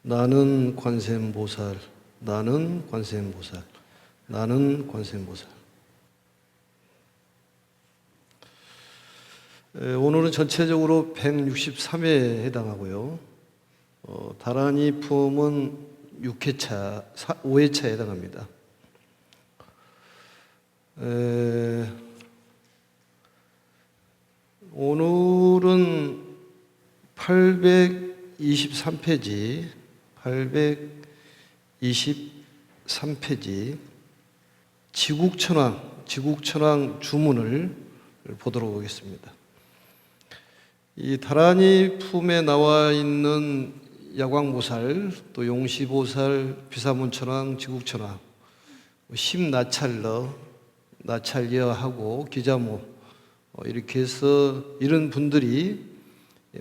나는 관세음보살, 나는 관세음보살, 나는 관세음보살. 오늘은 전체적으로 163회에 해당하고요. 다란이 품은 6회차, 5회차에 해당합니다. 오늘은 823페이지, 823페이지 지국천왕 주문을 보도록 하겠습니다. 이 다란이 품에 나와 있는 야광보살, 또 용시보살, 비사문천왕, 지국천왕, 심나찰러, 나찰여하고 기자모, 이렇게 해서 이런 분들이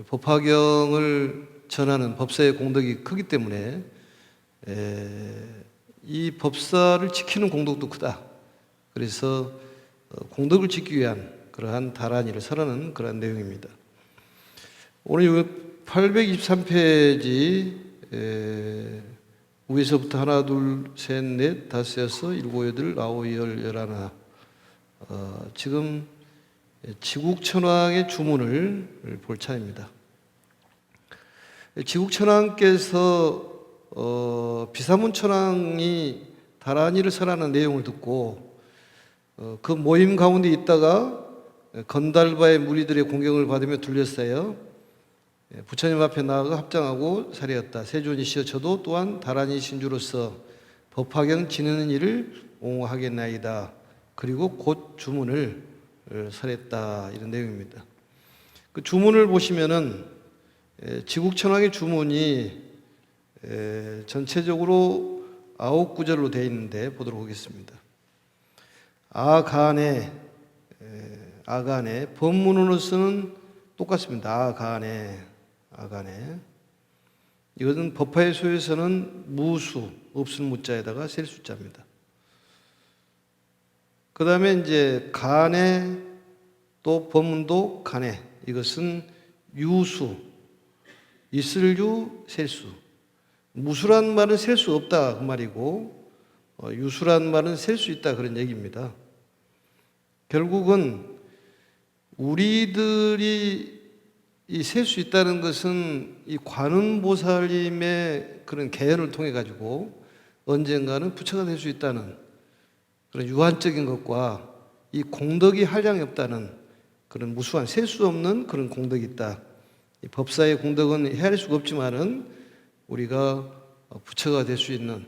법화경을 전하는 법사의 공덕이 크기 때문에 이 법사를 지키는 공덕도 크다. 그래서 공덕을 지키기 위한 그러한 다란이를 설하는 그러한 내용입니다. 오늘 823페이지 위에서부터 하나, 둘, 셋, 넷, 다섯, 여섯, 일곱, 여덟, 아홉, 열, 열하나, 지금 지국천왕의 주문을 볼 차례입니다. 지국천왕께서 비사문천왕이 다란이를 설하는 내용을 듣고 그 모임 가운데 있다가 건달바의 무리들의 공경을 받으며 둘러싸여 부처님 앞에 나아가 합장하고 살이었다. 세존이시여 저도 또한 다란이 신주로서 법화경 지내는 일을 옹호하겠나이다. 그리고 곧 주문을 설했다. 이런 내용입니다. 그 주문을 보시면은 지국천왕의 주문이 전체적으로 9구절로 되어 있는데 보도록 하겠습니다. 아간에 법문으로서는 똑같습니다. 아간에 이것은 법화의 소에서는 무수, 없을 무자에다가 셀 숫자입니다. 그 다음에 이제 간에 또 법문도 간에, 이것은 유수, 있을 유, 셀 수. 무수란 말은 셀 수 없다 그 말이고, 유수란 말은 셀 수 있다 그런 얘기입니다. 결국은 우리들이 이 셀 수 있다는 것은 이 관음보살님의 그런 개연을 통해 가지고 언젠가는 부처가 될 수 있다는 그런 유한적인 것과 이 공덕이 한량이 없다는 그런 무수한 셀 수 없는 그런 공덕이 있다. 이 법사의 공덕은 헤아릴 수가 없지만은 우리가 부처가 될 수 있는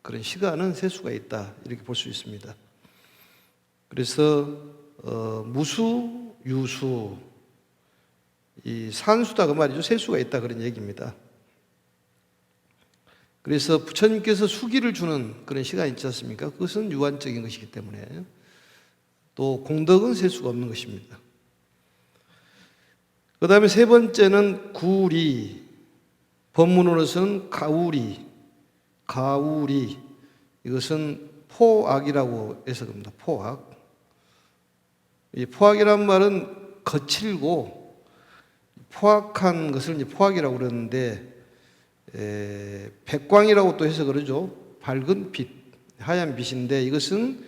그런 시간은 셀 수가 있다. 이렇게 볼 수 있습니다. 그래서 무수, 유수, 이 산수다 그 말이죠. 셀 수가 있다 그런 얘기입니다. 그래서 부처님께서 수기를 주는 그런 시간이 있지 않습니까? 그것은 유한적인 것이기 때문에 또 공덕은 셀 수가 없는 것입니다. 그 다음에 세 번째는 구리, 법문으로서는 가우리, 이것은 포악이라고 해석합니다. 포악. 이 포악이란 말은 거칠고 포악한 것을 이제 포악이라고 그러는데, 백광이라고 또 해석을 하죠. 밝은 빛, 하얀 빛인데 이것은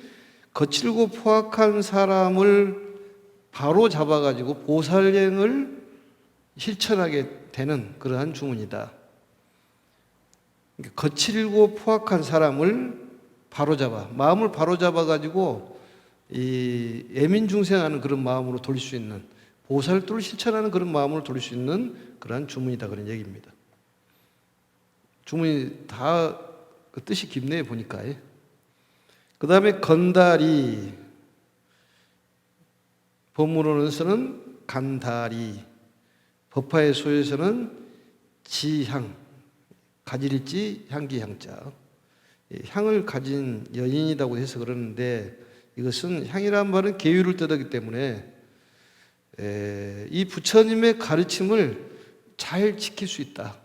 거칠고 포악한 사람을 바로 잡아가지고 보살행을 실천하게 되는 그러한 주문이다. 거칠고 포악한 사람을 바로잡아, 마음을 바로잡아가지고 이 애민중생하는 그런 마음으로 돌릴 수 있는, 보살도를 실천하는 그런 마음으로 돌릴 수 있는 그러한 주문이다 그런 얘기입니다. 주문이 다 그 뜻이 깊네요 보니까. 그 다음에 건다리, 법문으로서는 간다리, 법화의 소에서는 지향, 가질지 향기향자, 향을 가진 여인이라고 해서 그러는데 이것은 향이라는 말은 계율을 뜻하기 때문에 이 부처님의 가르침을 잘 지킬 수 있다.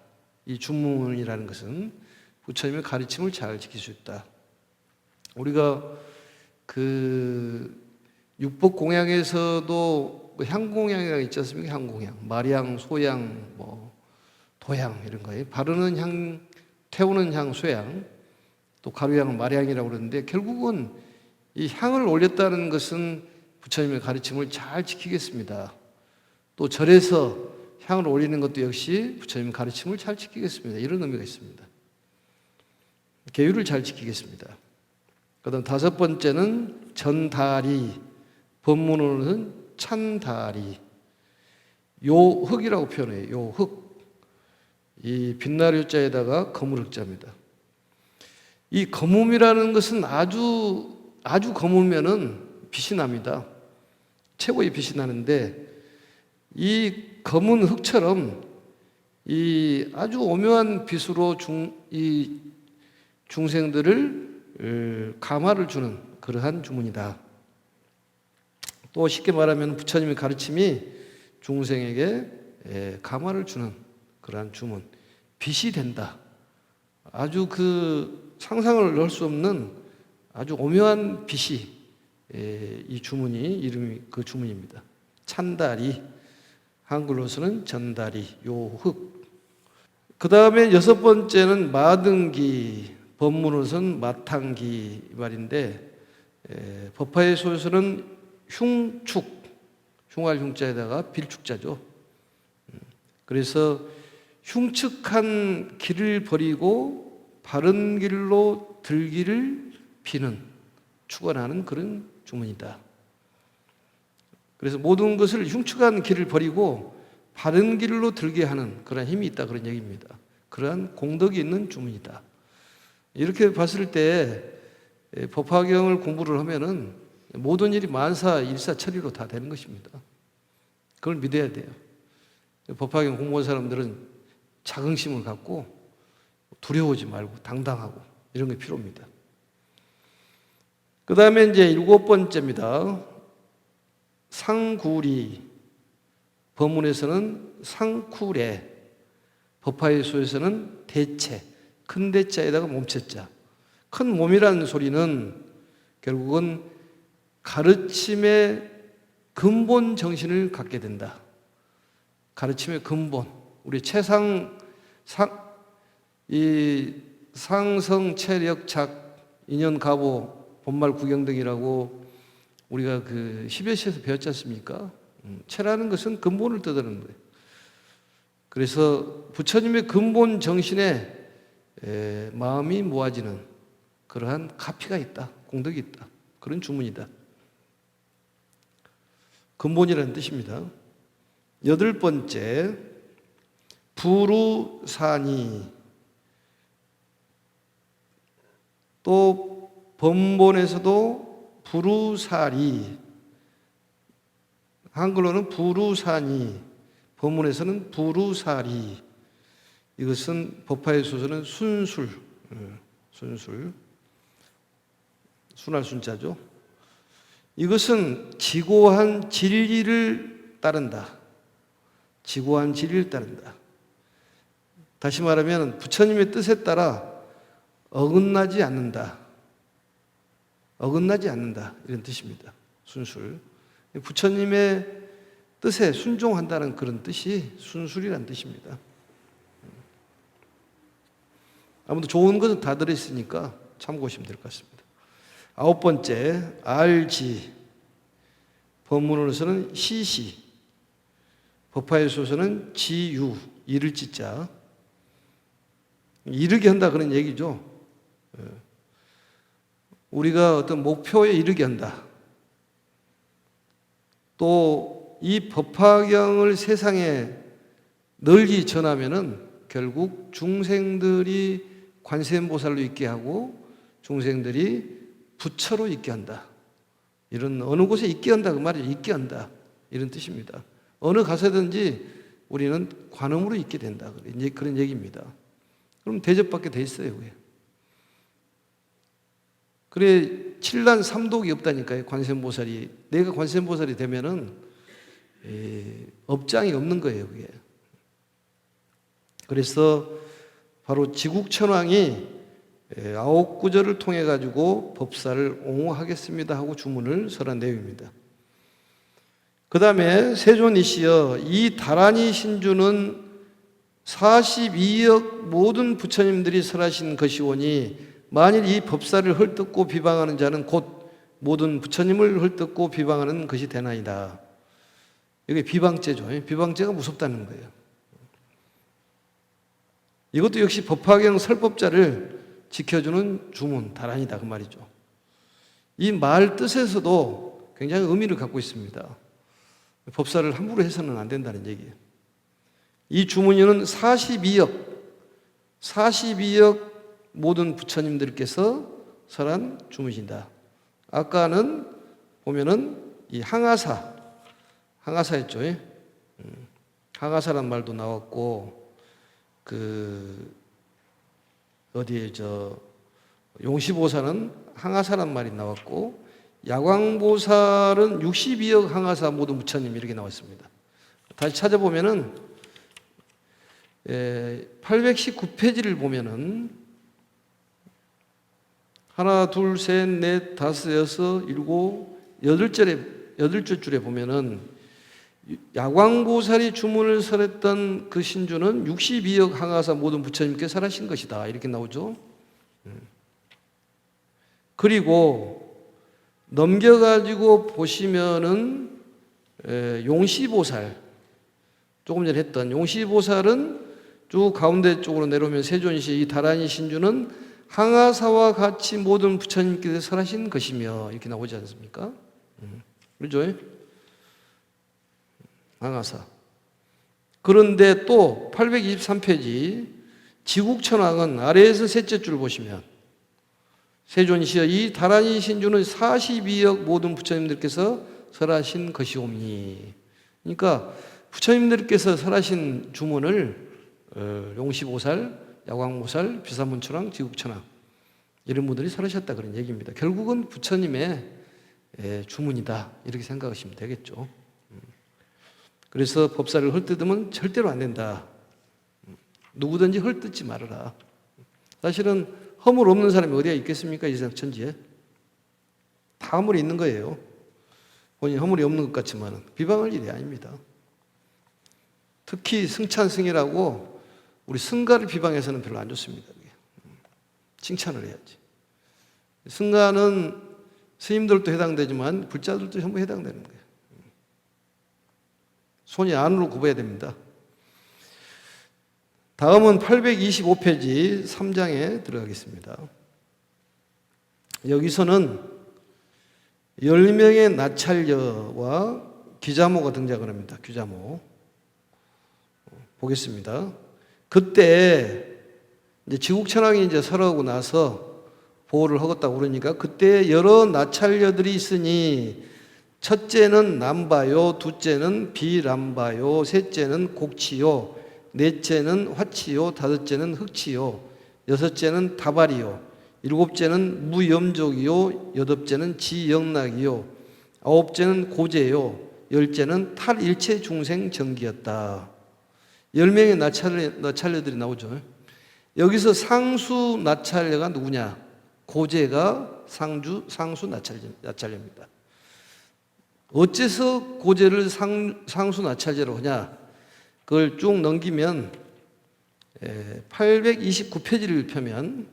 이 주문이라는 것은 부처님의 가르침을 잘 지킬 수 있다. 우리가 그 육법공양에서도 향공양이라고 있지 않습니까? 향공양, 말향, 소향, 도향 이런 거예요. 바르는 향, 태우는 향, 쇠향, 또 가루향, 말향이라고 그러는데 결국은 이 향을 올렸다는 것은 부처님의 가르침을 잘 지키겠습니다. 또 절에서 향을 올리는 것도 역시 부처님 가르침을 잘 지키겠습니다. 이런 의미가 있습니다. 계율을 잘 지키겠습니다. 그 다음 다섯 번째는 전다리, 법문으로는 찬다리. 요흑이라고 표현해요. 요흑. 이 빛나리 요자에다가 거물 흑자입니다. 이 거뭄이라는 것은 아주 거물면은 빛이 납니다. 최고의 빛이 나는데 이 검은 흙처럼 이 아주 오묘한 빛으로 이 중생들을 감화를 주는 그러한 주문이다. 또 쉽게 말하면 부처님의 가르침이 중생에게 감화를 주는 그러한 주문, 빛이 된다. 아주 그 상상을 할 수 없는 아주 오묘한 빛이 이 주문이 이름이 그 주문입니다. 찬다리, 한글로서는 전다리, 요흑. 그 다음에 여섯 번째는 마등기, 법문으로서는 마탕기 말인데 법화의 소에서는 흉축, 흉할 흉자에다가 빌축자죠. 그래서 흉측한 길을 버리고 바른 길로 들기를 비는, 축원하는 그런 주문이다. 그래서 모든 것을 흉측한 길을 버리고 바른 길로 들게 하는 그런 힘이 있다, 그런 얘기입니다. 그러한 공덕이 있는 주문이다. 이렇게 봤을 때 법화경을 공부를 하면은 모든 일이 만사 일사천리로 다 되는 것입니다. 그걸 믿어야 돼요. 법화경 공부한 사람들은 자긍심을 갖고 두려워하지 말고 당당하고 이런 게 필요합니다. 그 다음에 이제 일곱 번째입니다. 상구리, 법문에서는 상쿠레, 법화의 소에서는 대체, 큰 대자에다가 몸체자. 큰 몸이라는 소리는 결국은 가르침의 근본 정신을 갖게 된다. 가르침의 근본, 우리 상성, 체력, 작, 인연, 가보, 본말, 구경 등이라고 우리가 그 시베시에서 배웠지 않습니까? 체라는 것은 근본을 뜻하는 거예요. 그래서 부처님의 근본 정신에 마음이 모아지는 그러한 가피가 있다, 공덕이 있다, 그런 주문이다. 근본이라는 뜻입니다. 여덟 번째, 부루사니. 또 번본에서도 부루사리, 한글로는 부루사니, 법문에서는 부루사리. 이것은 법화의 소설은 순술, 순할 순자죠. 이것은 지고한 진리를 따른다. 지고한 진리를 따른다. 다시 말하면 부처님의 뜻에 따라 어긋나지 않는다. 어긋나지 않는다. 이런 뜻입니다. 순술. 부처님의 뜻에 순종한다는 그런 뜻이 순술이라는 뜻입니다. 아무튼 좋은 것은 다 들어있으니까 참고하시면 될 것 같습니다. 아홉 번째, 알지. 법문으로서는 시시. 법화의 소서는 지유, 이를 지자. 이르게 한다 그런 얘기죠. 우리가 어떤 목표에 이르게 한다. 또 이 법화경을 세상에 널리 전하면은 결국 중생들이 관세음보살로 있게 하고 중생들이 부처로 있게 한다. 이런 어느 곳에 있게 한다 그 말이죠. 있게 한다. 이런 뜻입니다. 어느 가서든지 우리는 관음으로 있게 된다. 그런 얘기입니다. 그럼 대접받게 돼 있어요. 그래 칠란 삼독이 없다니까요. 관세음보살이. 내가 관세음보살이 되면은 업장이 없는 거예요. 그게. 그래서 바로 지국천왕이 아홉 구절을 통해 가지고 법사를 옹호하겠습니다 하고 주문을 설한 내용입니다. 그 다음에 세존이시여 이 다라니 신주는 42억 모든 부처님들이 설하신 것이오니 만일 이 법사를 헐뜯고 비방하는 자는 곧 모든 부처님을 헐뜯고 비방하는 것이 되나이다. 이게 비방죄죠. 비방죄가 무섭다는 거예요. 이것도 역시 법화경 설법자를 지켜주는 주문, 다란이다 그 말이죠. 이 말 뜻에서도 굉장히 의미를 갖고 있습니다. 법사를 함부로 해서는 안 된다는 얘기예요. 이 주문에는 42억 모든 부처님들께서 설한 주문이다. 아까는 보면은 이 항아사였죠. 항아사란 말도 나왔고, 용시보살은 항아사란 말이 나왔고, 야광보살은 62억 항아사 모든 부처님 이렇게 나왔습니다. 다시 찾아보면은 819페이지를 보면은 하나, 둘, 셋, 넷, 다섯, 여섯, 일곱, 여덟째 줄에 보면은 야광보살이 주문을 설했던 그 신주는 62억 항아사 모든 부처님께 설하신 것이다 이렇게 나오죠. 그리고 넘겨가지고 보시면은 용시보살, 조금 전에 했던 용시보살은 쭉 가운데 쪽으로 내려오면 세존시 이 다란이 신주는 항아사와 같이 모든 부처님께서 설하신 것이며 이렇게 나오지 않습니까? 그렇죠? 항아사. 그런데 또 823페이지 지국천왕은 아래에서 셋째 줄 보시면 세존시여 이 다란이 신주는 42억 모든 부처님들께서 설하신 것이오니, 그러니까 부처님들께서 설하신 주문을 용시보살, 야광보살, 비사문천왕, 지국천왕 이런 분들이 설하셨다 그런 얘기입니다. 결국은 부처님의 주문이다 이렇게 생각하시면 되겠죠. 그래서 법사를 헐뜯으면 절대로 안 된다. 누구든지 헐뜯지 말아라. 사실은 허물 없는 사람이 어디가 있겠습니까? 이 세상 천지에 다 허물이 있는 거예요. 본인 허물이 없는 것 같지만 비방할 일이 아닙니다. 특히 승찬승이라고 우리 승가를 비방해서는 별로 안 좋습니다. 칭찬을 해야지. 승가는 스님들도 해당되지만 불자들도 전부 해당되는 거예요. 손이 안으로 굽어야 됩니다. 다음은 825페이지 3장에 들어가겠습니다. 여기서는 10명의 나찰녀와 귀자모가 등장을 합니다. 귀자모. 보겠습니다. 그때 이제 지국천왕이 이제 설하고 나서 보호를 하겠다고 그러니까 그때 여러 나찰녀들이 있으니 첫째는 남바요, 둘째는 비람바요, 셋째는 곡치요, 넷째는 화치요, 다섯째는 흑치요, 여섯째는 다발이요, 일곱째는 무염족이요, 여덟째는 지영락이요, 아홉째는 고제요, 열째는 탈일체 중생 정기였다. 10명의 나찰녀들이 나오죠. 여기서 상수 나찰녀가 누구냐? 고제가 상수 나찰녀입니다. 어째서 고제를 상수 나찰녀로 하냐? 그걸 쭉 넘기면 829페이지를 펴면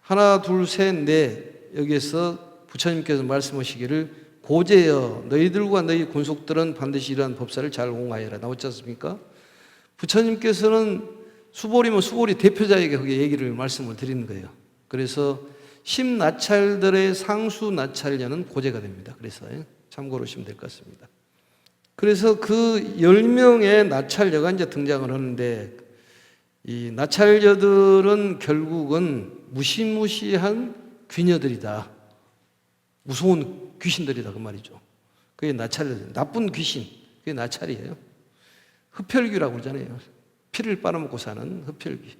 하나, 둘, 셋, 넷 여기에서 부처님께서 말씀하시기를 고제여 너희들과 너희 군속들은 반드시 이러한 법사를 잘 옹하여라 나왔지 않습니까? 부처님께서는 수보리면 수보리 대표자에게 그게 얘기를 말씀을 드리는 거예요. 그래서 10나찰들의 상수 나찰녀는 고제가 됩니다. 그래서 참고로 하시면 될 것 같습니다. 그래서 그 10명의 나찰녀가 이제 등장을 하는데 이 나찰녀들은 결국은 무시무시한 귀녀들이다. 무서운 귀신들이다 그 말이죠. 그게 나찰녀들, 나쁜 귀신, 그게 나찰이에요. 흡혈귀라고 그러잖아요. 피를 빨아먹고 사는 흡혈귀.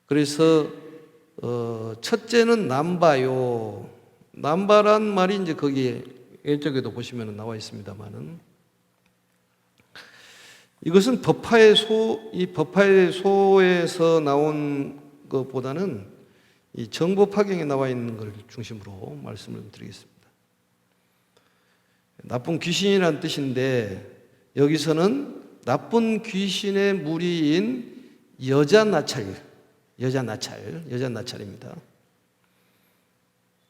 그래서 첫째는 남바요. 남바란 말이 이제 거기에 왼쪽에도 보시면 나와 있습니다만은 이것은 이 법화의 소에서 나온 것보다는 이 정법화경에 나와 있는 걸 중심으로 말씀을 드리겠습니다. 나쁜 귀신이라는 뜻인데 여기서는 나쁜 귀신의 무리인 여자 나찰입니다.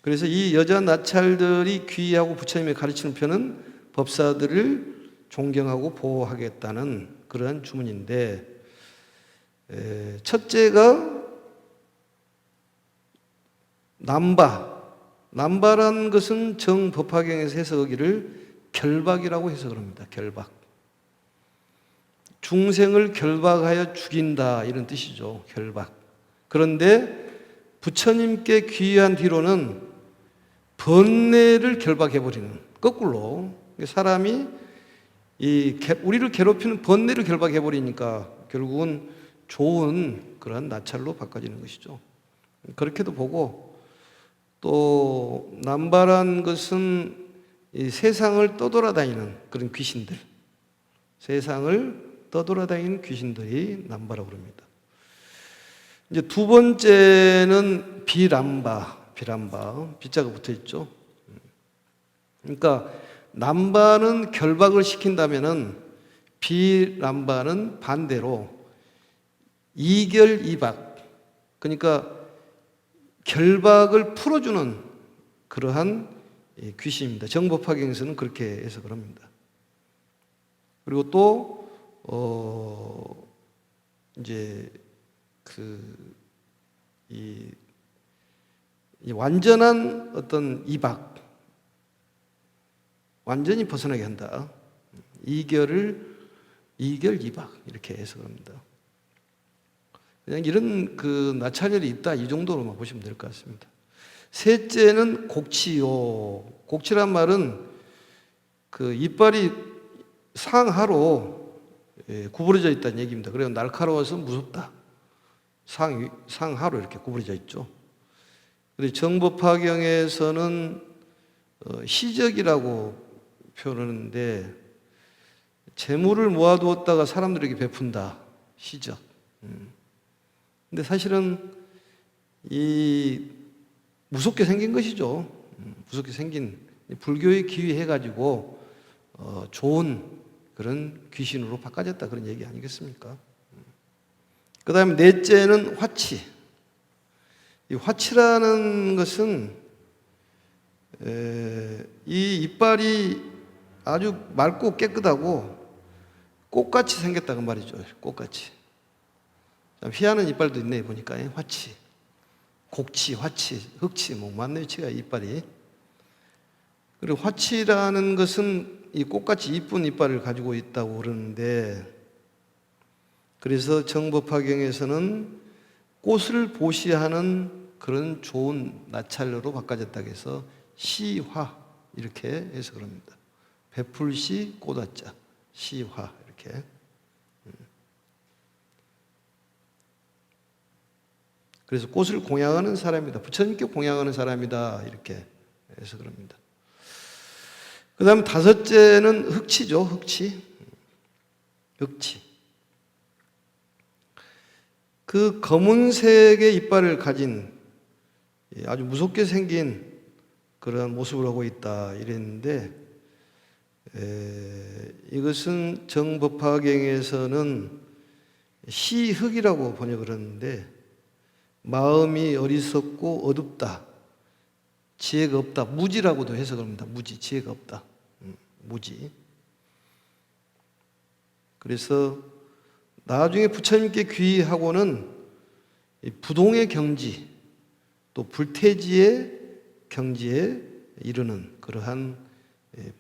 그래서 이 여자 나찰들이 귀하고 부처님이 가르치는 편은 법사들을 존경하고 보호하겠다는 그러한 주문인데, 첫째가 남바란 것은 정법화경에서 해석하기를 결박이라고 해석을 합니다. 결박. 중생을 결박하여 죽인다, 이런 뜻이죠. 결박. 그런데 부처님께 귀의한 뒤로는 번뇌를 결박해버리는, 거꾸로 사람이 우리를 괴롭히는 번뇌를 결박해버리니까 결국은 좋은 그런 나찰로 바꿔지는 것이죠. 그렇게도 보고, 또 남바란 것은 이 세상을 떠돌아다니는 그런 귀신들, 세상을 떠돌아다니는 귀신들이 남바라고 그럽니다. 이제 두 번째는 비람바, 비자가 붙어 있죠. 그러니까 남바는 결박을 시킨다면은 비람바는 반대로 이결이박, 그러니까 결박을 풀어주는 그러한 귀신입니다. 정법화경에서는 그렇게 해석을 합니다. 그리고 또 이제 이 완전한 어떤 이박, 완전히 벗어나게 한다. 이결이박, 이렇게 해석을 합니다. 그냥 이런 그 나찰열이 있다, 이 정도로만 보시면 될 것 같습니다. 셋째는 곡치요. 곡치란 말은 그 이빨이 상하로 구부러져 있다는 얘기입니다. 그래서 날카로워서 무섭다. 상하로 이렇게 구부러져 있죠. 그리고 정법화경에서는 시적이라고 표현하는데, 재물을 모아두었다가 사람들에게 베푼다. 시적. 근데 사실은 무섭게 생긴 것이죠. 무섭게 생긴, 불교에 기위해가지고 좋은 그런 귀신으로 바꿔졌다, 그런 얘기 아니겠습니까? 그 다음에 넷째는 화치. 이 화치라는 것은 이 이빨이 아주 맑고 깨끗하고 꽃같이 생겼다고 말이죠. 꽃같이. 희한한 이빨도 있네, 보니까. 화치, 곡치, 화치, 흑치, 뭐 맞네요, 치가 이빨이. 그리고 화치라는 것은 이 꽃같이 이쁜 이빨을 가지고 있다고 그러는데, 그래서 정법화경에서는 꽃을 보시하는 그런 좋은 나찰로 바꿔졌다고 해서 시화, 이렇게 해석을 합니다. 베풀시 꽃화자, 시화, 이렇게. 그래서 꽃을 공양하는 사람이다, 부처님께 공양하는 사람이다, 이렇게 해석을 합니다. 그 다음 다섯째는 흑치죠. 흑치. 그 검은색의 이빨을 가진 아주 무섭게 생긴 그런 모습을 하고 있다, 이랬는데, 이것은 정법화경에서는 시흑이라고 번역을 하는데, 마음이 어리석고 어둡다, 지혜가 없다, 무지라고도 해석을 합니다. 무지, 지혜가 없다, 무지. 그래서 나중에 부처님께 귀의하고는 부동의 경지, 또 불태지의 경지에 이르는 그러한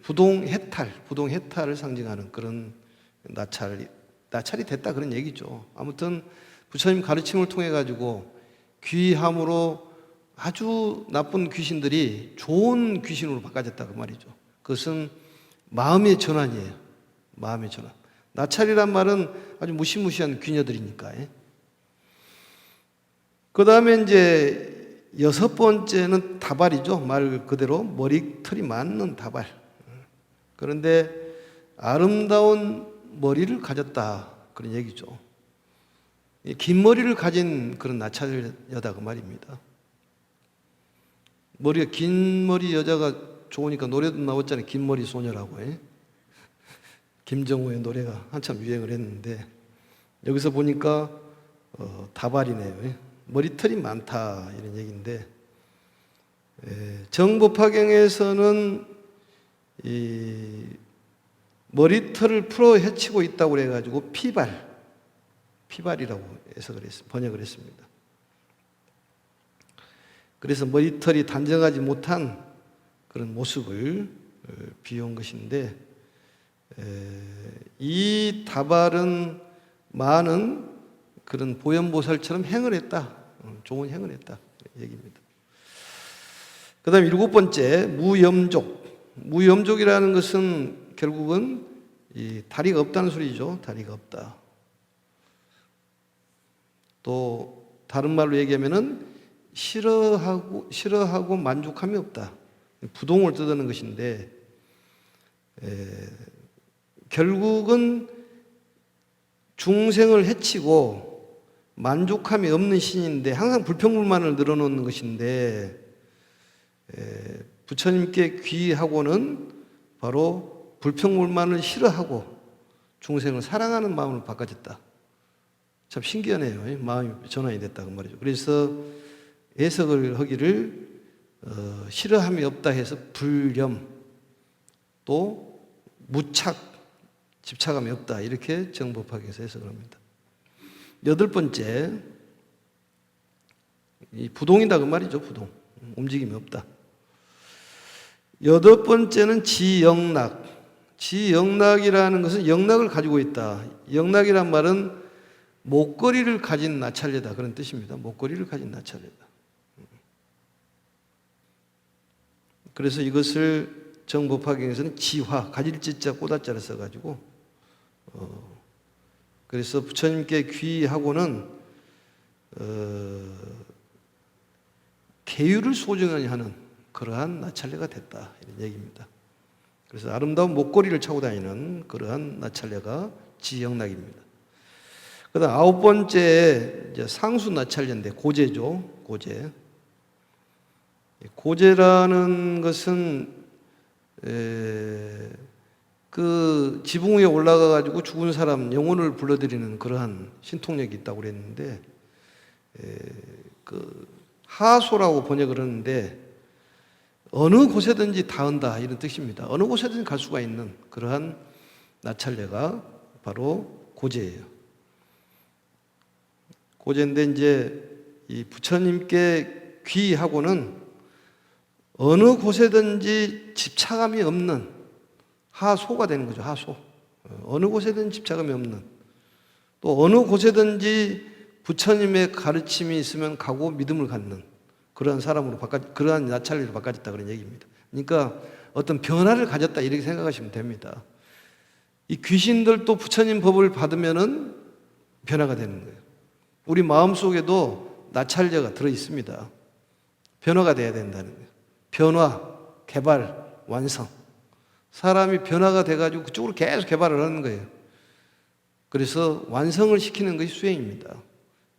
부동해탈을 상징하는 그런 나찰이 됐다, 그런 얘기죠. 아무튼 부처님 가르침을 통해 가지고 귀의함으로 아주 나쁜 귀신들이 좋은 귀신으로 바꿔졌다, 그 말이죠. 그것은 마음의 전환이에요. 마음의 전환. 나찰이란 말은 아주 무시무시한 귀녀들이니까. 그 다음에 이제 여섯 번째는 다발이죠. 말 그대로 머리털이 많은 다발. 그런데 아름다운 머리를 가졌다, 그런 얘기죠. 긴 머리를 가진 그런 나찰여다, 그 말입니다. 머리가 긴 머리 여자가 좋으니까 노래도 나왔잖아요. 긴 머리 소녀라고. 김정호의 노래가 한참 유행을 했는데 여기서 보니까 다발이네요. 머리털이 많다 이런 얘기인데 정법화경에서는 이 머리털을 풀어 헤치고 있다고 그래가지고 피발이라고 번역을 했습니다. 그래서 머리털이 단정하지 못한 그런 모습을 비유한 것인데 이 다발은 많은 그런 보현보살처럼 행을 했다. 좋은 행을 했다. 얘기입니다. 그 다음에 7번째, 무염족. 무염족이라는 것은 결국은 이 다리가 없다는 소리죠. 다리가 없다. 또 다른 말로 얘기하면은 싫어하고 만족함이 없다. 부동을 뜻하는 것인데 결국은 중생을 해치고 만족함이 없는 신인데 항상 불평불만을 늘어놓는 것인데 부처님께 귀하고는 바로 불평불만을 싫어하고 중생을 사랑하는 마음으로 바꿔졌다. 참 신기하네요. 마음이 전환이 됐다고 말이죠. 그래서 해석을 하기를 싫어함이 없다 해서 불념 또 무착 집착함이 없다 이렇게 정법학에서 해석을 합니다. 8번째 이 부동이다 그 말이죠. 부동 움직임이 없다. 8번째는 지영락. 지영락이라는 것은 영락을 가지고 있다. 영락이란 말은 목걸이를 가진 나찰레다 그런 뜻입니다. 목걸이를 가진 나찰레다. 그래서 이것을 정법화경에서는 지화, 가질 지자 꼬다자를 써가지고 그래서 부처님께 귀하고는 계율을 소중히 하는 그러한 나찰레가 됐다 이런 얘기입니다. 그래서 아름다운 목걸이를 차고 다니는 그러한 나찰레가 지영락입니다. 그 다음 9번째 이제 상수 나찰레인데 고제죠. 고제. 고제라는 것은 그 지붕 위에 올라가 가지고 죽은 사람 영혼을 불러들이는 그러한 신통력이 있다고 그랬는데 그 하소라고 번역을 하는데 어느 곳에든지 닿은다 이런 뜻입니다. 어느 곳에든지 갈 수가 있는 그러한 나찰레가 바로 고제예요. 고제인데 이제 이 부처님께 귀하고는 어느 곳에든지 집착함이 없는 하소가 되는 거죠. 하소. 어느 곳에든지 집착함이 없는 또 어느 곳에든지 부처님의 가르침이 있으면 가고 믿음을 갖는 그러한 사람으로 그러한 나찰리로 바꿔졌다 그런 얘기입니다. 그러니까 어떤 변화를 가졌다 이렇게 생각하시면 됩니다. 이 귀신들도 부처님 법을 받으면은 변화가 되는 거예요. 우리 마음 속에도 나찰려가 들어 있습니다. 변화가 돼야 된다는 거예요. 변화, 개발, 완성. 사람이 변화가 돼가지고 그쪽으로 계속 개발을 하는 거예요. 그래서 완성을 시키는 것이 수행입니다.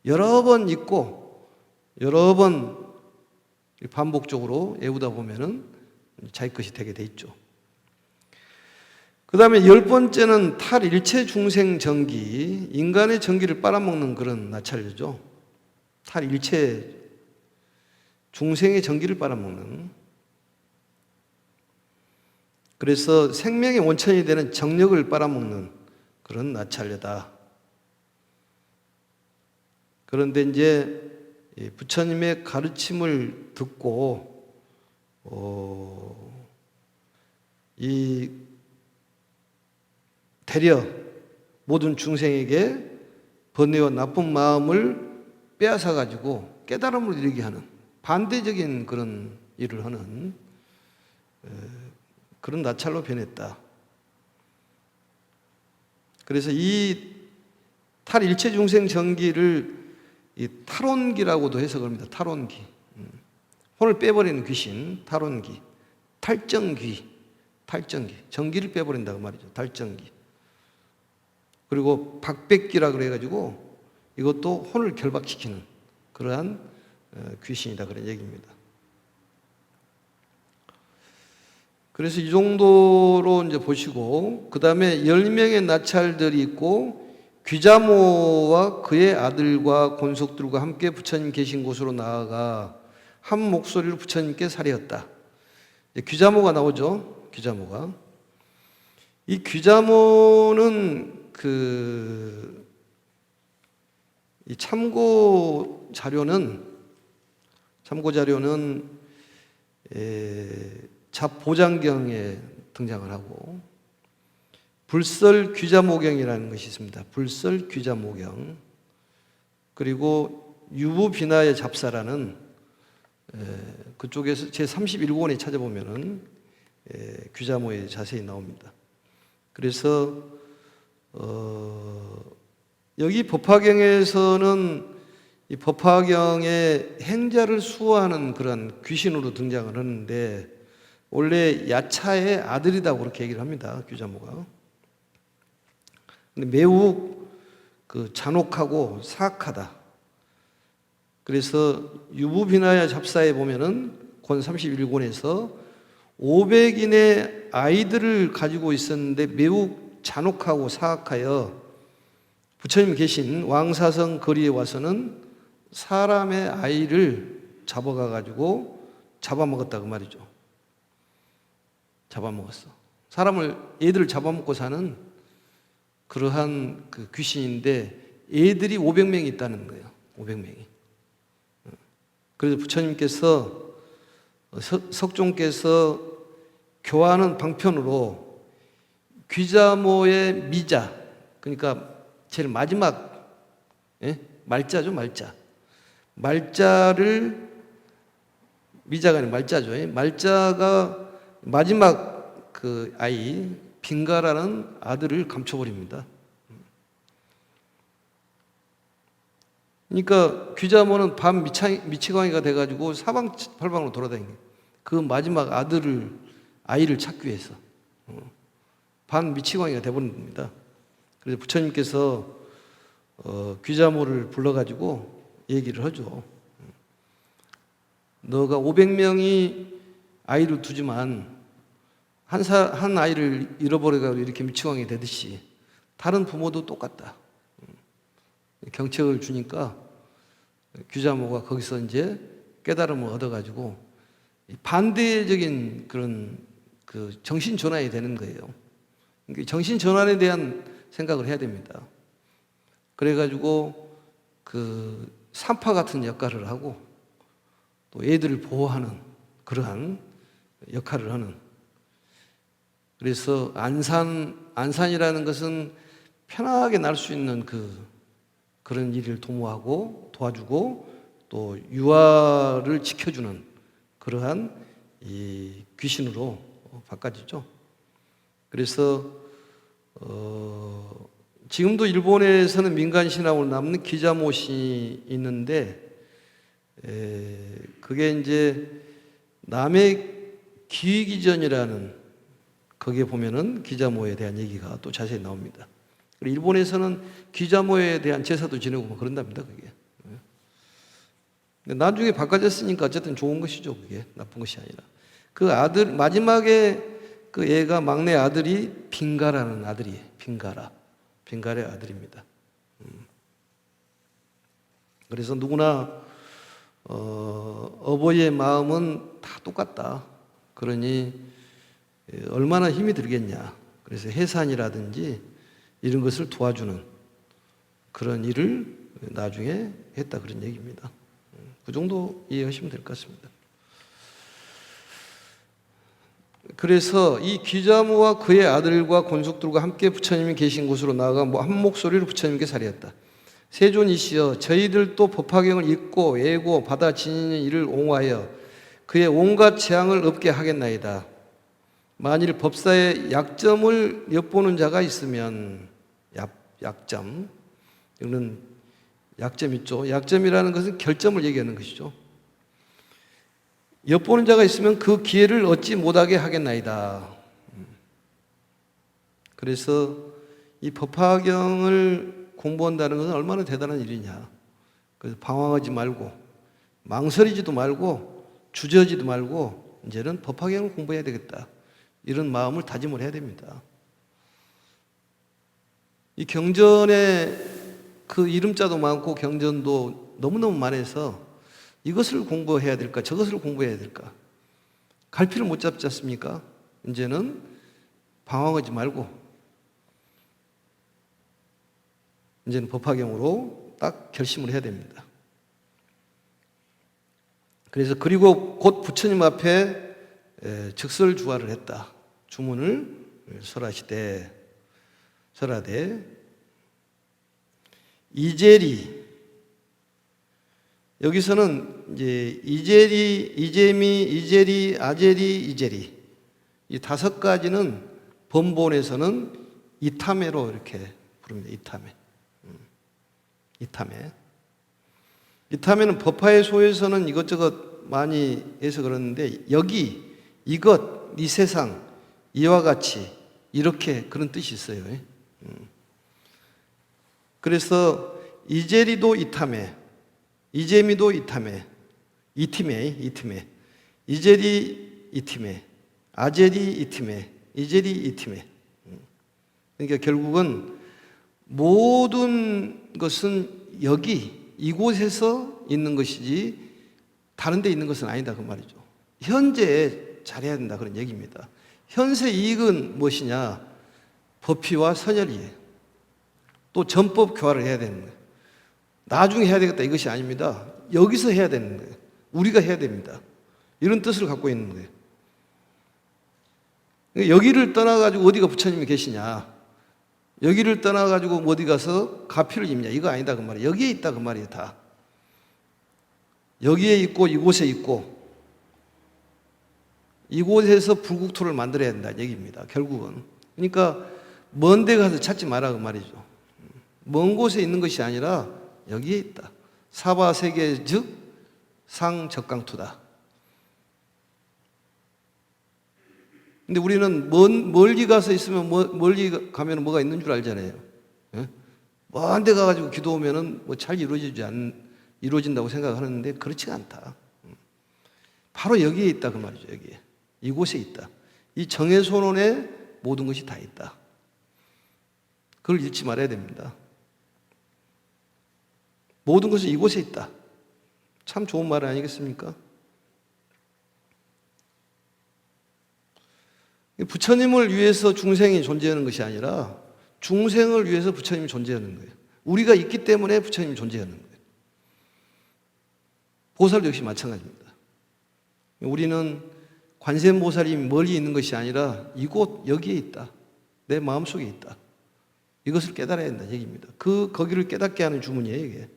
여러 번 읽고 여러 번 반복적으로 외우다 보면은 자기 것이 되게 돼 있죠. 그 다음에 10번째는 탈일체 중생 정기, 인간의 정기를 빨아먹는 그런 나찰려죠. 탈일체 중생의 정기를 빨아먹는. 그래서 생명의 원천이 되는 정력을 빨아먹는 그런 나찰려다. 그런데 이제 부처님의 가르침을 듣고 이 되려 모든 중생에게 번뇌와 나쁜 마음을 빼앗아 가지고 깨달음을 이루게 하는 반대적인 그런 일을 하는 그런 나찰로 변했다. 그래서 이 탈일체 중생 정기를 이 탈원기라고도 해석합니다. 탈원기. 혼을 빼버리는 귀신, 탈원기. 탈정귀, 탈정기. 정기를 빼버린다고 말이죠. 탈정기. 그리고 박백기라 그래가지고 이것도 혼을 결박시키는 그러한 귀신이다 그런 얘기입니다. 그래서 이 정도로 이제 보시고, 그 다음에 10명의 나찰들이 있고, 귀자모와 그의 아들과 권속들과 함께 부처님 계신 곳으로 나아가 한 목소리로 부처님께 살이었다. 귀자모가 나오죠. 귀자모가. 이 귀자모는 이 참고 자료는 잡보장경에 등장을 하고, 불설 귀자모경이라는 것이 있습니다. 불설 귀자모경. 그리고 유부비나의 잡사라는 그쪽에서 제 31권에 찾아보면은 귀자모에 자세히 나옵니다. 그래서 여기 법화경에서는 이 법화경의 행자를 수호하는 그런 귀신으로 등장을 하는데, 원래 야차의 아들이라고 그렇게 얘기를 합니다. 귀자모가. 근데 매우 잔혹하고 사악하다. 그래서 유부비나야 잡사에 보면은 권 31권에서 500인의 아이들을 가지고 있었는데 매우 잔혹하고 사악하여 부처님 계신 왕사성 거리에 와서는 사람의 아이를 잡아가 가지고 잡아먹었다 그 말이죠. 잡아먹었어. 애들을 잡아먹고 사는 그러한 그 귀신인데, 애들이 500명이 있다는 거예요. 500명이. 그래서 부처님께서 석종께서 교화하는 방편으로 귀자모의 미자, 그러니까 제일 마지막 말자죠, 말자. 말자를, 미자가 아니라 말자죠. 말자가 마지막 그 아이 빙가라는 아들을 감춰버립니다. 그러니까 귀자모는 밤 미치광이가 돼가지고 사방팔방으로 돌아다니는 그 마지막 아이를 찾기 위해서 반 미치광이가 돼버린 겁니다. 그래서 부처님께서 귀자모를 불러가지고 얘기를 하죠. 너가 500명이 아이를 두지만 한 아이를 잃어버려가지고 이렇게 미치광이 되듯이 다른 부모도 똑같다. 경책을 주니까 귀자모가 거기서 이제 깨달음을 얻어가지고 반대적인 그런 정신 전환이 되는 거예요. 정신 전환에 대한 생각을 해야 됩니다. 그래가지고 산파 같은 역할을 하고 또 애들을 보호하는 그러한 역할을 하는. 그래서 안산이라는 것은 편하게 날 수 있는 그런 일을 도모하고 도와주고 또 유아를 지켜주는 그러한 이 귀신으로 바꿔지죠. 그래서 지금도 일본에서는 민간 신앙으로 남는 귀자모신이 있는데, 그게 이제 남의 기위기전이라는, 거기에 보면은 귀자모에 대한 얘기가 또 자세히 나옵니다. 그리고 일본에서는 귀자모에 대한 제사도 지내고 뭐 그런답니다, 그게. 근데 나중에 바꿔졌으니까 어쨌든 좋은 것이죠, 그게. 나쁜 것이 아니라. 마지막에 그 애가 막내 아들이 빙가라는 아들이에요. 빙가의 아들입니다. 그래서 누구나 어버이의 마음은 다 똑같다. 그러니 얼마나 힘이 들겠냐. 그래서 해산이라든지 이런 것을 도와주는 그런 일을 나중에 했다, 그런 얘기입니다. 그 정도 이해하시면 될 것 같습니다. 그래서 이 귀자모와 그의 아들과 권속들과 함께 부처님이 계신 곳으로 나아가 한 목소리로 부처님께 살이었다. 세존이시여, 저희들도 법화경을 읽고 외고 받아 지니는 이를 옹호하여 그의 온갖 재앙을 없게 하겠나이다. 만일 법사에 약점을 엿보는 자가 있으면, 약점, 이거는 약점 있죠. 약점이라는 것은 결점을 얘기하는 것이죠. 엿보는 자가 있으면 그 기회를 얻지 못하게 하겠나이다. 그래서 이 법화경을 공부한다는 것은 얼마나 대단한 일이냐. 그래서 방황하지 말고, 망설이지도 말고, 주저하지도 말고, 이제는 법화경을 공부해야 되겠다. 이런 마음을 다짐을 해야 됩니다. 이 경전에 그 이름자도 많고 경전도 너무너무 많아서 이것을 공부해야 될까 저것을 공부해야 될까 갈피를 못 잡지 않습니까? 이제는 방황하지 말고 이제는 법화경으로 딱 결심을 해야 됩니다. 그래서 그리고 곧 부처님 앞에 즉설주화를 했다. 주문을 설하되 이재리 여기서는 이제 이재리, 이재미, 이재리, 아재리, 이재리 이 5가지는 번본에서는 이타메로 이렇게 부릅니다. 이타메는 법화의 소에서는 이것저것 많이 해서 그러는데 여기 이것, 이 세상, 이와 같이 이렇게 그런 뜻이 있어요. 그래서 이재리도 이타메, 이재미도 이타메, 이티메, 이재리 이티메, 아재리 이티메, 이재리 이티메. 그러니까 결국은 모든 것은 여기 이곳에서 있는 것이지 다른 데 있는 것은 아니다 그 말이죠. 현재에 잘해야 된다 그런 얘기입니다. 현세 이익은 무엇이냐? 법피와 선열이에요. 또 전법 교화를 해야 되는 거예요. 나중에 해야 되겠다 이것이 아닙니다. 여기서 해야 되는 거예요. 우리가 해야 됩니다. 이런 뜻을 갖고 있는 거예요. 여기를 떠나가지고 어디가 부처님이 계시냐? 여기를 떠나가지고 어디 가서 가피를 입냐? 이거 아니다 그 말이에요. 여기에 있다 그 말이에요. 다. 여기에 있고 이곳에 있고 이곳에서 불국토를 만들어야 된다는 얘기입니다. 결국은. 그러니까 먼 데 가서 찾지 마라 그 말이죠. 먼 곳에 있는 것이 아니라 여기에 있다. 사바세계 즉 상적강투다. 근데 우리는 멀리 가서 있으면 멀리 가면 뭐가 있는 줄 알잖아요. 먼 데 가가지고 기도하면은 뭐 잘 이루어진다고 생각하는데 그렇지가 않다. 바로 여기에 있다 그 말이죠. 여기에. 이곳에 있다. 이 정해손원에 모든 것이 다 있다. 그걸 잃지 말아야 됩니다. 모든 것은 이곳에 있다. 참 좋은 말 아니겠습니까? 부처님을 위해서 중생이 존재하는 것이 아니라 중생을 위해서 부처님이 존재하는 거예요. 우리가 있기 때문에 부처님이 존재하는 거예요. 보살도 역시 마찬가지입니다. 우리는 관세음보살이 멀리 있는 것이 아니라 이곳 여기에 있다. 내 마음속에 있다. 이것을 깨달아야 한다는 얘기입니다. 거기를 깨닫게 하는 주문이에요, 이게.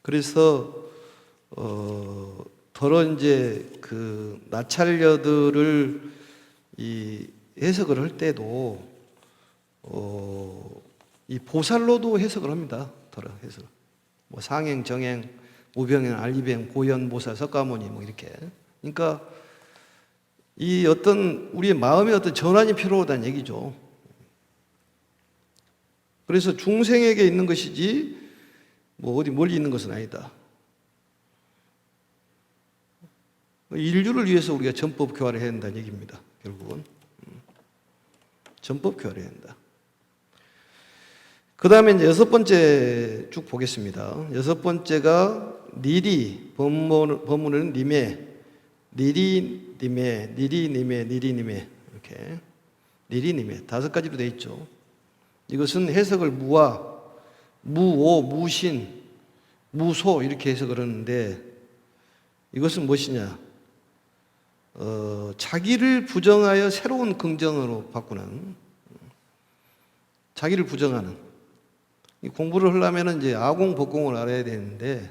그래서 더러 이제 그 나찰녀들을 이 해석을 할 때도 이 보살로도 해석을 합니다. 더러 해석. 뭐 상행, 정행, 우병행, 알리병, 고연보살, 석가모니 뭐 이렇게. 그러니까 이 어떤 우리의 마음의 어떤 전환이 필요하다는 얘기죠. 그래서 중생에게 있는 것이지 뭐 어디 멀리 있는 것은 아니다. 인류를 위해서 우리가 전법 교화를 해야 한다는 얘기입니다. 결국은 전법 교화를 해야 한다. 그 다음에 이제 6번째 쭉 보겠습니다. 6번째가 니리, 법문은 님에, 니리님에, 니리님에 이렇게 니리님에 5가지로 되어 있죠. 이것은 해석을 무아, 무오, 무신, 무소 이렇게 해석을 하는데 이것은 무엇이냐? 자기를 부정하여 새로운 긍정으로 바꾸는, 자기를 부정하는. 이 공부를 하려면 이제 아공법공을 알아야 되는데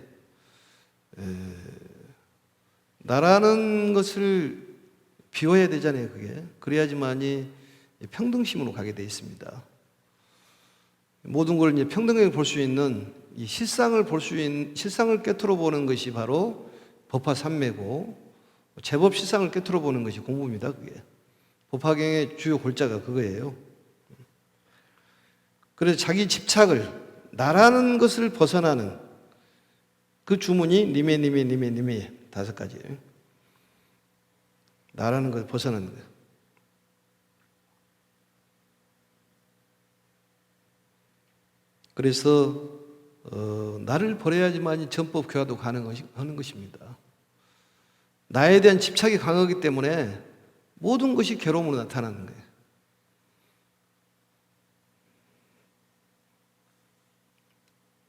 나라는 것을 비워야 되잖아요. 그게 그래야지만이 평등심으로 가게 돼 있습니다. 모든 걸 이제 평등하게 볼 수 있는 이 실상을 실상을 꿰뚫어 보는 것이 바로 법화 삼매고 제법 실상을 꿰뚫어 보는 것이 공부입니다. 그게 법화경의 주요 골자가 그거예요. 그래서 자기 집착을 나라는 것을 벗어나는 그 주문이 님에 5가지예요. 나라는 걸 벗어나는 거예요. 그래서 나를 버려야지만 전법 교화도 가능한 것입니다. 나에 대한 집착이 강하기 때문에 모든 것이 괴로움으로 나타나는 거예요.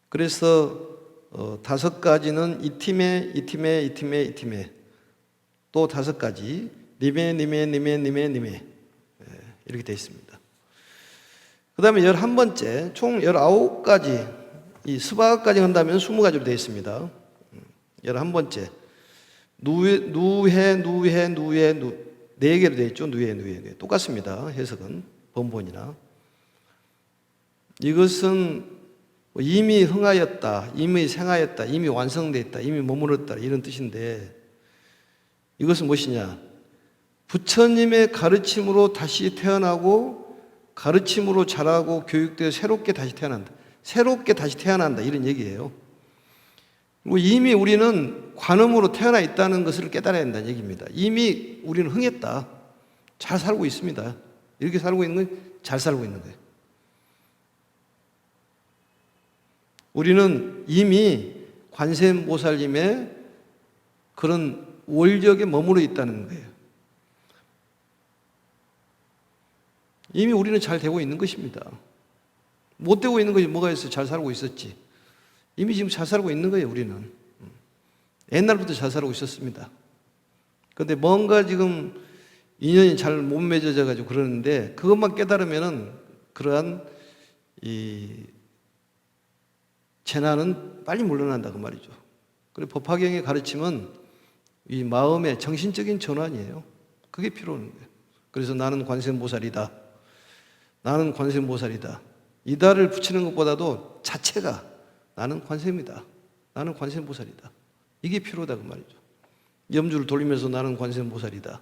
그래서 5가지는 이 팀에 또 5가지 님에 이렇게 되어 있습니다. 그 다음에 11번째 총 19가지 이 스바가까지 한다면 20가지로 되어 있습니다. 11번째 누해 4개로 되어 있죠. 누해 똑같습니다. 해석은 번본이나 이것은 이미 흥하였다, 이미 생하였다, 이미 완성됐다, 이미 머물렀다 이런 뜻인데 이것은 무엇이냐? 부처님의 가르침으로 다시 태어나고 가르침으로 자라고 교육되어 새롭게 다시 태어난다. 새롭게 다시 태어난다 이런 얘기예요. 그리고 이미 우리는 관음으로 태어나 있다는 것을 깨달아야 한다는 얘기입니다. 이미 우리는 흥했다. 잘 살고 있습니다. 이렇게 살고 있는 건 잘 살고 있는 거예요. 우리는 이미 관세음보살님의 그런 원력에 머무르 있다는 거예요. 이미 우리는 잘 되고 있는 것입니다. 못 되고 있는 것이 뭐가 있어요? 잘 살고 있었지. 이미 지금 잘 살고 있는 거예요, 우리는. 옛날부터 잘 살고 있었습니다. 그런데 뭔가 지금 인연이 잘 못 맺어져 가지고 그러는데 그것만 깨달으면은 그러한 이 재난은 빨리 물러난다 그 말이죠. 그리고 법화경의 가르침은 이 마음의 정신적인 전환이에요. 그게 필요한 거예요. 그래서 나는 관세음보살이다. 나는 관세음보살이다. 이다를 붙이는 것보다도 자체가 나는 관세음이다. 나는 관세음보살이다. 이게 필요하다 그 말이죠. 염주를 돌리면서 나는 관세음보살이다.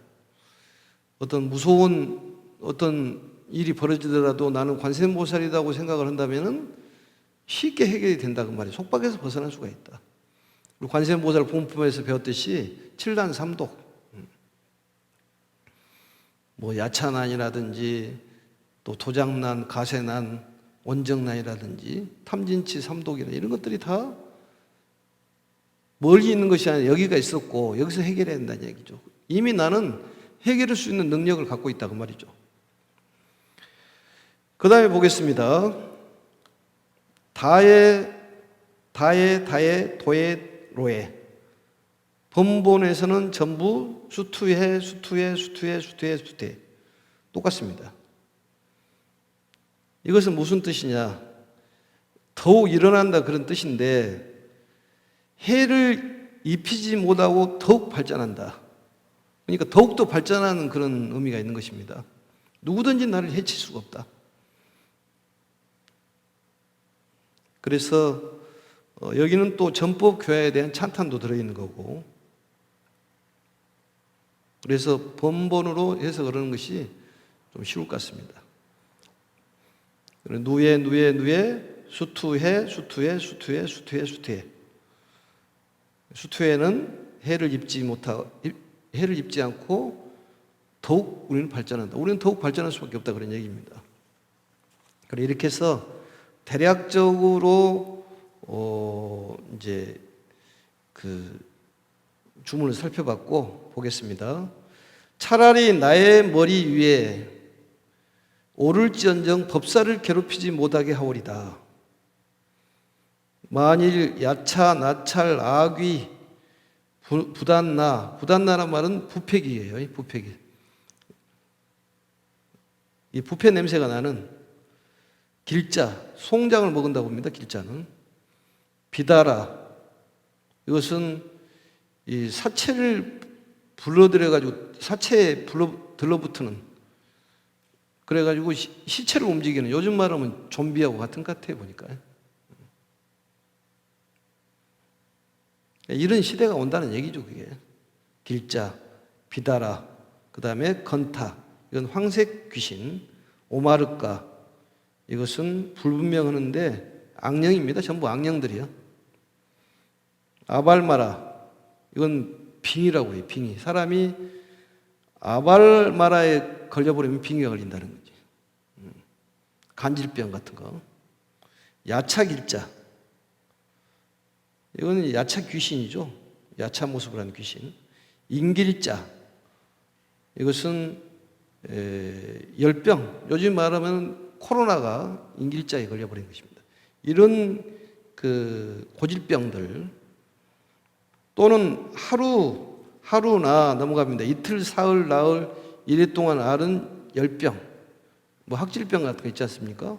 어떤 무서운 어떤 일이 벌어지더라도 나는 관세음보살이다고 생각을 한다면은 쉽게 해결이 된다 그 말이에요. 속박에서 벗어날 수가 있다. 우리 관세음보살 본품에서 배웠듯이 7단 3독 뭐 야차난이라든지 또 도장난, 가세난, 원정난이라든지 탐진치 3독이나 이런 것들이 다 멀리 있는 것이 아니라 여기가 있었고 여기서 해결해야 된다는 얘기죠. 이미 나는 해결할 수 있는 능력을 갖고 있다 그 말이죠. 그 다음에 보겠습니다. 다에 도에 로에 번본에서는 전부 수투해 똑같습니다. 이것은 무슨 뜻이냐? 더욱 일어난다 그런 뜻인데 해를 입히지 못하고 더욱 발전한다. 그러니까 더욱더 발전하는 그런 의미가 있는 것입니다. 누구든지 나를 해칠 수가 없다. 그래서 여기는 또 전법 교화에 대한 찬탄도 들어있는 거고 그래서 번본으로 해석을 하는 것이 좀 쉬울 것 같습니다. 누에 수투에는 해를 입지 않고 더욱 우리는 발전한다. 우리는 더욱 발전할 수밖에 없다 그런 얘기입니다. 그래 이렇게 해서 대략적으로 이제 그 주문을 살펴봤고 보겠습니다. 차라리 나의 머리 위에 오를지언정 법사를 괴롭히지 못하게 하오리다. 만일 야차, 나찰, 악귀, 부단나란 말은 부패기예요. 이 부패기. 이 부패 냄새가 나는 길자, 송장을 먹은다고 합니다. 길자는 비다라. 이것은 이 사체를 불러들여가지고 사체에 들러붙는 그래가지고 시체를 움직이는 요즘 말하면 좀비하고 같은 것 같아요 보니까. 이런 시대가 온다는 얘기죠 그게. 길자, 비다라, 그 다음에 건타 이건 황색 귀신, 오마르까 이것은 불분명하는데 악령입니다. 전부 악령들이야. 아발마라 이건 빙의라고 해요. 빙의. 사람이 아발마라에 걸려버리면 빙의가 걸린다는 거지. 간질병 같은 거. 야착일자. 이거는 야착 귀신이죠. 야착 모습을 하는 귀신. 인길자. 이것은 열병. 요즘 말하면 코로나가 인길자에 걸려버린 것입니다. 이런 그 고질병들 또는 하루나 넘어갑니다. 이틀, 사흘, 나흘, 이래 동안 앓은 열병, 뭐 학질병 같은 거 있지 않습니까?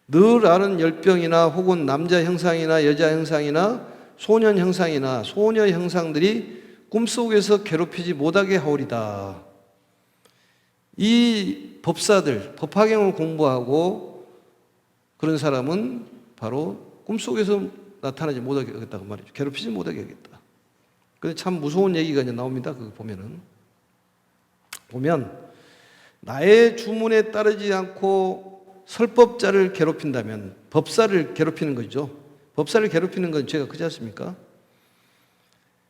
늘 앓은 열병이나 혹은 남자 형상이나 여자 형상이나 소년 형상이나 소녀 형상들이 꿈속에서 괴롭히지 못하게 하오리다. 이 법사들, 법화경을 공부하고 그런 사람은 바로 꿈속에서 나타나지 못하게 하겠다고 말이죠. 괴롭히지 못하게 하겠다. 근데 참 무서운 얘기가 이제 나옵니다. 그거 보면 나의 주문에 따르지 않고 설법자를 괴롭힌다면 법사를 괴롭히는 거죠. 법사를 괴롭히는 건 죄가 크지 않습니까?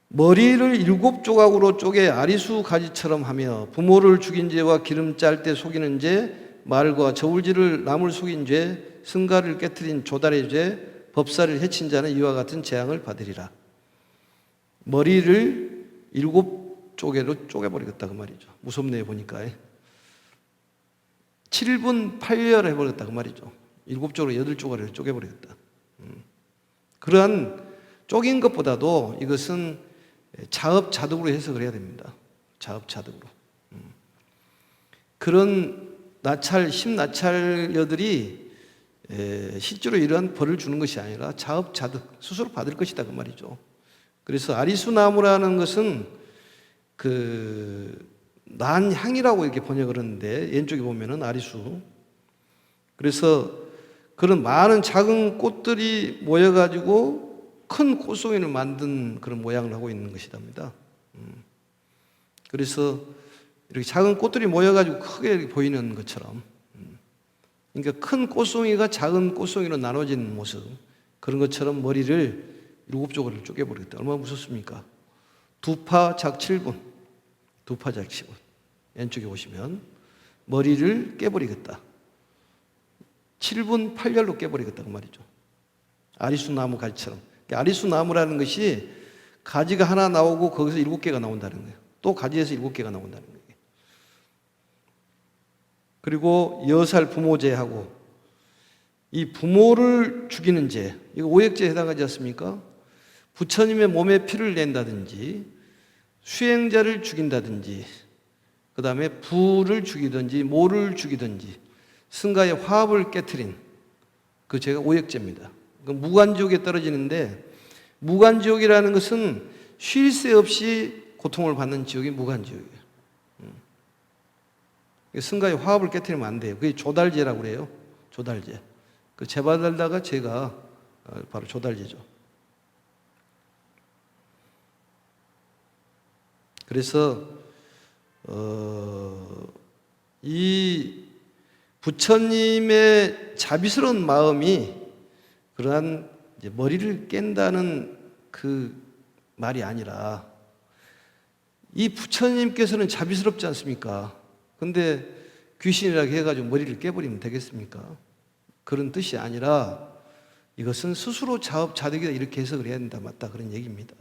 머리를 7조각으로 쪼개 아리수 가지처럼 하며 부모를 죽인 죄와 기름 짤 때 속이는 죄, 말과 저울질을 남을 속인 죄, 승가를 깨뜨린 조달의 죄, 법사를 해친 자는 이와 같은 재앙을 받으리라. 머리를 7조개로 쪼개버리겠다 그 말이죠. 무섭네요 보니까. 7분 8열 해버렸다 그 말이죠. 7조로 8조각을 쪼개버리겠다. 그러한 쪼갠 것보다도 이것은 자업자득으로 해석을 해야 됩니다. 자업자득으로. 그런 심나찰녀들이 실제로 이러한 벌을 주는 것이 아니라 자업자득 스스로 받을 것이다 그 말이죠. 그래서 아리수나무라는 것은 그 난향이라고 이렇게 번역을 하는데 왼쪽에 보면은 아리수. 그래서 그런 많은 작은 꽃들이 모여가지고 큰 꽃송이를 만든 그런 모양을 하고 있는 것이답니다. 그래서 이렇게 작은 꽃들이 모여가지고 크게 이렇게 보이는 것처럼, 그러니까 큰 꽃송이가 작은 꽃송이로 나눠진 모습, 그런 것처럼 머리를 7조각을 쪼개버리겠다. 얼마나 무섭습니까? 두파작 7분, 두파작 10분. 왼쪽에 보시면 머리를 깨버리겠다. 7분 8열로 깨버리겠다 그 말이죠. 아리수나무 가지처럼. 아리수나무라는 것이 가지가 하나 나오고 거기서 7개가 나온다는 거예요. 또 가지에서 7개가 나온다는 거예요. 그리고 여살 부모죄하고 이 부모를 죽이는 죄, 이거 오액죄에 해당하지 않습니까? 부처님의 몸에 피를 낸다든지 수행자를 죽인다든지 그 다음에 부를 죽이든지 모를 죽이든지 승가의 화합을 깨트린 그 죄가 오액죄입니다. 무간지옥에 떨어지는데 무간지옥이라는 것은 쉴 새 없이 고통을 받는 지옥이 무간지옥이에요. 승가의 화합을 깨트리면 안 돼요. 그게 조달죄라고 그래요. 조달죄. 그 재받을다가 죄가 바로 조달죄죠. 그래서 이 부처님의 자비스러운 마음이 그러한 이제 머리를 깬다는 그 말이 아니라 이 부처님께서는 자비스럽지 않습니까? 근데 귀신이라고 해가지고 머리를 깨버리면 되겠습니까? 그런 뜻이 아니라 이것은 스스로 자업자득이다 이렇게 해석을 해야 된다. 맞다. 그런 얘기입니다.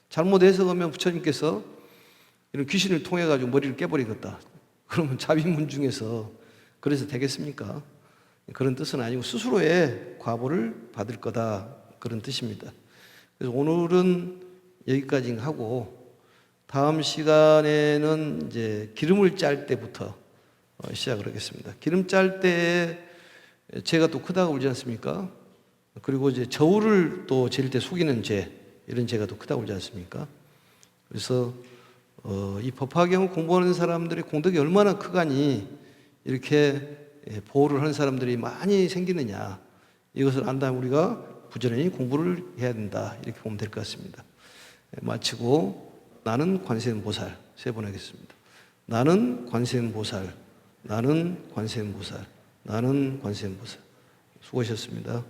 잘못 해석하면 부처님께서 이런 귀신을 통해가지고 머리를 깨버리겠다. 그러면 자비문중에서 그래서 되겠습니까? 그런 뜻은 아니고 스스로의 과보를 받을 거다. 그런 뜻입니다. 그래서 오늘은 여기까지 하고 다음 시간에는 이제 기름을 짤 때부터 시작을 하겠습니다. 기름 짤 때에 죄가 또 크다고 그러지 않습니까? 그리고 이제 저울을 또 잴 때 속이는 죄, 이런 죄가 또 크다고 그러지 않습니까? 그래서 이 법화경을 공부하는 사람들의 공덕이 얼마나 크가니 이렇게 보호를 하는 사람들이 많이 생기느냐, 이것을 안다면 우리가 부지런히 공부를 해야 된다, 이렇게 보면 될 것 같습니다. 마치고 나는 관세음보살 세 번 하겠습니다. 나는 관세음보살, 나는 관세음보살, 나는 관세음보살. 수고하셨습니다.